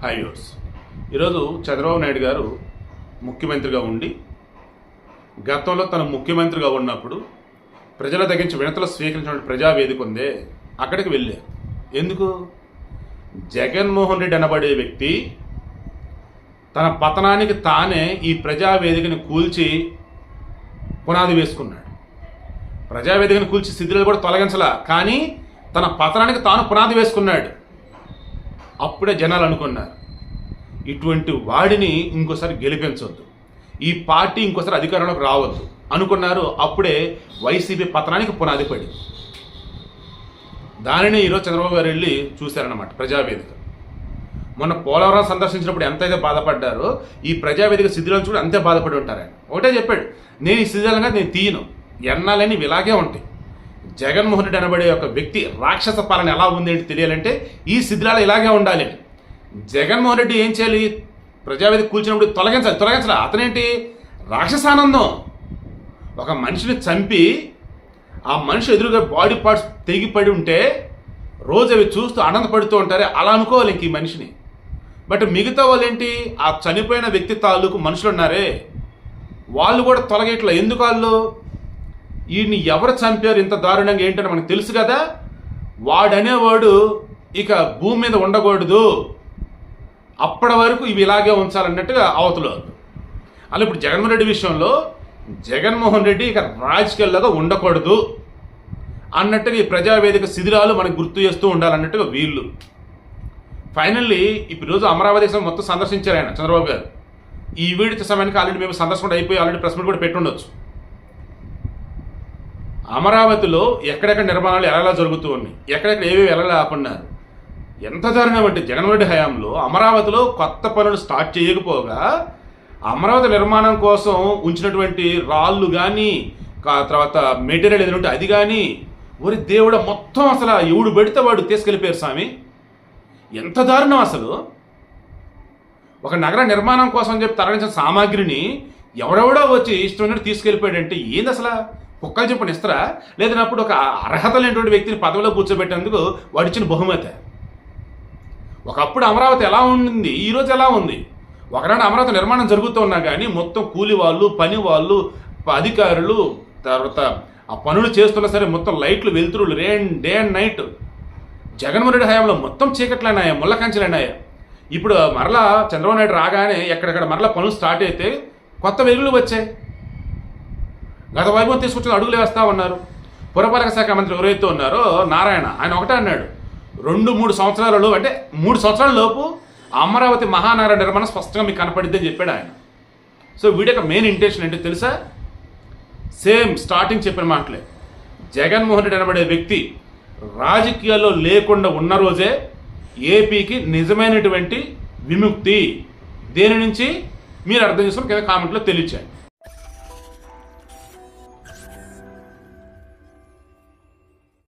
High viewers, ఈరోజు చంద్రబాబు నాయుడు గారు ముఖ్యమంత్రిగా ఉండి గతంలో తను ముఖ్యమంత్రిగా ఉన్నప్పుడు ప్రజల దగ్గర నుంచి వినతులు స్వీకరించిన ప్రజావేదిక ఉందే అక్కడికి వెళ్ళారు. ఎందుకు? జగన్మోహన్ రెడ్డి అనబడే వ్యక్తి తన పతనానికి తానే ఈ ప్రజావేదికని కూల్చి పునాది వేసుకున్నాడు. ప్రజావేదికను కూల్చి శిథిలాలు కూడా తొలగించలా, కానీ తన పతనానికి తాను పునాది వేసుకున్నాడు. అప్పుడే జనాలు అనుకున్నారు, ఇటువంటి వాడిని ఇంకోసారి గెలిపించవద్దు, ఈ పార్టీ ఇంకోసారి అధికారంలోకి రావద్దు అనుకున్నారు. అప్పుడే వైసీపీ పతనానికి పునాది పడి దానిని ఈరోజు చంద్రబాబు గారు వెళ్ళి చూశారన్నమాట ప్రజావేదిక. మొన్న పోలవరం సందర్శించినప్పుడు ఎంతైతే బాధపడ్డారో ఈ ప్రజావేదిక శిథిలాలను చూడ అంతే బాధపడి ఉంటారు. ఆయన ఒకటే చెప్పాడు, నేను ఈ శిథిలంగా నేను తీయను, ఎన్నాలని ఇలాగే ఉంటాయి. జగన్మోహన్ రెడ్డి అనబడే ఒక వ్యక్తి రాక్షస పాలన ఎలా ఉంది ఏంటి తెలియాలంటే ఈ శిథిలాలు ఇలాగే ఉండాలి. జగన్మోహన్ రెడ్డి ఏం చేయాలి? ప్రజావేదిక కూల్చినప్పుడు తొలగించాలి. అతనేంటి? రాక్షసానందం. ఒక మనిషిని చంపి ఆ మనిషి ఎదురుగా బాడీ పార్ట్స్ తెగిపడి ఉంటే రోజు అవి చూస్తూ ఆనందపడుతూ ఉంటారే, అలా అనుకోవాలి ఇంక ఈ మనిషిని. బట్ మిగతా వాళ్ళు ఏంటి? ఆ చనిపోయిన వ్యక్తి తాలూకు మనుషులు ఉన్నారే వాళ్ళు కూడా తొలగేట్లా. ఎందుకు? వాళ్ళు వీడిని ఎవరు చంపారు ఇంత దారుణంగా ఏంటని మనకు తెలుసు కదా, వాడనేవాడు ఇక భూమి మీద ఉండకూడదు, అప్పటి వరకు ఇవి ఇలాగే ఉంచాలన్నట్టుగా అవతలు. అలా ఇప్పుడు జగన్మోహన్ రెడ్డి విషయంలో జగన్మోహన్ రెడ్డి ఇక రాజకీయాల్లోగా ఉండకూడదు అన్నట్టుగా ఈ ప్రజావేదిక శిథిలాలు మనకు గుర్తు చేస్తూ ఉండాలన్నట్టుగా వీళ్ళు. ఫైనల్లీ ఇప్పుడు రోజు అమరావతి మొత్తం సందర్శించారు ఆయన చంద్రబాబు గారు. ఈ వీడియో సమయానికి ఆల్రెడీ మేము సందర్శన అయిపోయి ఆల్రెడీ ప్రెస్ మీట్ కూడా పెట్టుండొచ్చు. అమరావతిలో ఎక్కడెక్కడ నిర్మాణాలు ఎలా జరుగుతూ ఉన్నాయి, ఎక్కడెక్కడ ఏవేవి ఎలా ఆపన్నారు. ఎంత దారుణం అంటే జగన్మోహన్ రెడ్డి హయాంలో అమరావతిలో కొత్త పనులు స్టార్ట్ చేయకపోగా అమరావతి నిర్మాణం కోసం ఉంచినటువంటి రాళ్ళు కానీ తర్వాత మెటీరియల్ ఏదంటే అది కానీ ఒరి దేవుడ మొత్తం అసలు ఎవడు పెడితే వాడు తీసుకెళ్ళిపోయారు స్వామి. ఎంత దారుణం అసలు. ఒక నగర నిర్మాణం కోసం చెప్పి తరలించిన సామాగ్రిని ఎవడెవడో వచ్చి ఇష్టం తీసుకెళ్ళిపోయాడంటే ఏంది అసలు? కుక్కలు చెప్పని ఇస్తారా? లేదన్నప్పుడు ఒక అర్హత లేనటువంటి వ్యక్తిని పదవిలో కూర్చోబెట్టేందుకు వాడిచ్చిన బహుమతి. ఒకప్పుడు అమరావతి ఎలా ఉండింది, ఈరోజు ఎలా ఉంది? ఒకనాడు అమరావతి నిర్మాణం జరుగుతూ ఉన్నా కానీ మొత్తం కూలి వాళ్ళు, పని వాళ్ళు, అధికారులు, తర్వాత ఆ పనులు చేస్తున్నా సరే మొత్తం లైట్లు వెలుతురులు day and night. Jaganmohan Reddy హయాంలో మొత్తం చీకట్లన్నాయా, ముళ్ళ కంచెలన్నాయా. ఇప్పుడు మరలా చంద్రబాబు నాయుడు రాగానే ఎక్కడెక్కడ మరలా పనులు స్టార్ట్ అయితే కొత్త వెలుగులు వచ్చాయి. గత వైభవం తీసుకొచ్చిన అడుగులు వేస్తూ ఉన్నారు. పురపాలక శాఖ మంత్రి ఎవరైతే ఉన్నారో నారాయణ, ఆయన ఒకటే అన్నాడు, 2-3 సంవత్సరాలలో అంటే 3 సంవత్సరాల లోపు అమరావతి మహానగర నిర్మాణం స్పష్టంగా మీకు కనపడిద్ది అని చెప్పాడు ఆయన. సో వీడి యొక్క మెయిన్ ఇంటెన్షన్ ఏంటో తెలుసా? సేమ్ స్టార్టింగ్ చెప్పిన మాటలే. జగన్మోహన్ రెడ్డి అనబడే వ్యక్తి రాజకీయాల్లో లేకుండా ఉన్న రోజే ఏపీకి నిజమైనటువంటి విముక్తి. దేని నుంచి మీరు అర్థం చేసుకుని కింద కామెంట్లో తెలియచేయండి.